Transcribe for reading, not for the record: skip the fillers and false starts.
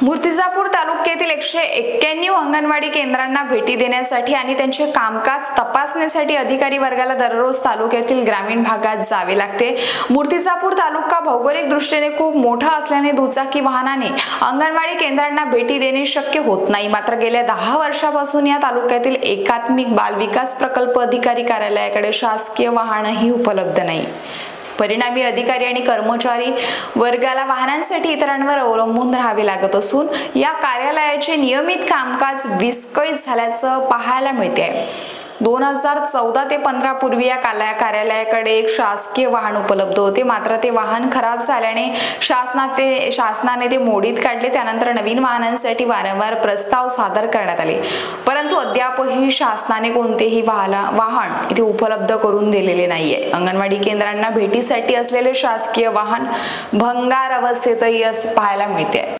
मूर्तिजापूर तालुक्यातील 191 अंगणवाडी केंद्रांना भेटी देण्यासाठी आणि त्यांचे कामकाज तपासण्यासाठी अधिकारी वर्गाला दररोज तालुक्यातील ग्रामीण भागात जावे लागते। मूर्तिजापूर तालुका भौगोलिक दृष्टीने खूप मोठा असल्याने दुचाकी वाहनाने अंगणवाडी केंद्रांना भेटी देणे शक्य होत नाही। मात्र गेल्या 10 वर्षापासून या तालुक्यातील एकात्मिक बाल विकास प्रकल्प अधिकारी कार्यालयाकडे शासकीय वाहनही उपलब्ध नाही। परिणामी अधिकारी आणि कर्मचारी वर्गाला वाहनांसाठी इतरांवर अवलंबून राहावे लागत असून या कार्यालयाचे नियमित कामकाज विस्कळीत झाल्याचं पाहायला मिळते। 2014 ते 15 पूर्वी या कार्यालयाकडे एक शासकीय वाहन उपलब्ध होते, मात्र ते वाहन खराब झाल्याने शासनाने ते मोडीत काढले। त्यानंतर नवीन वाहनांसाठी वारंवार प्रस्ताव सादर करण्यात आले, परंतु अद्यापही शासनाने कोणतेही वाहन इथे उपलब्ध करून दिलेले नाहीये। अंगणवाडी केंद्रांना भेटीसाठी असलेले शासकीय वाहन भंगार अवस्थेतही पाहायला मिळते।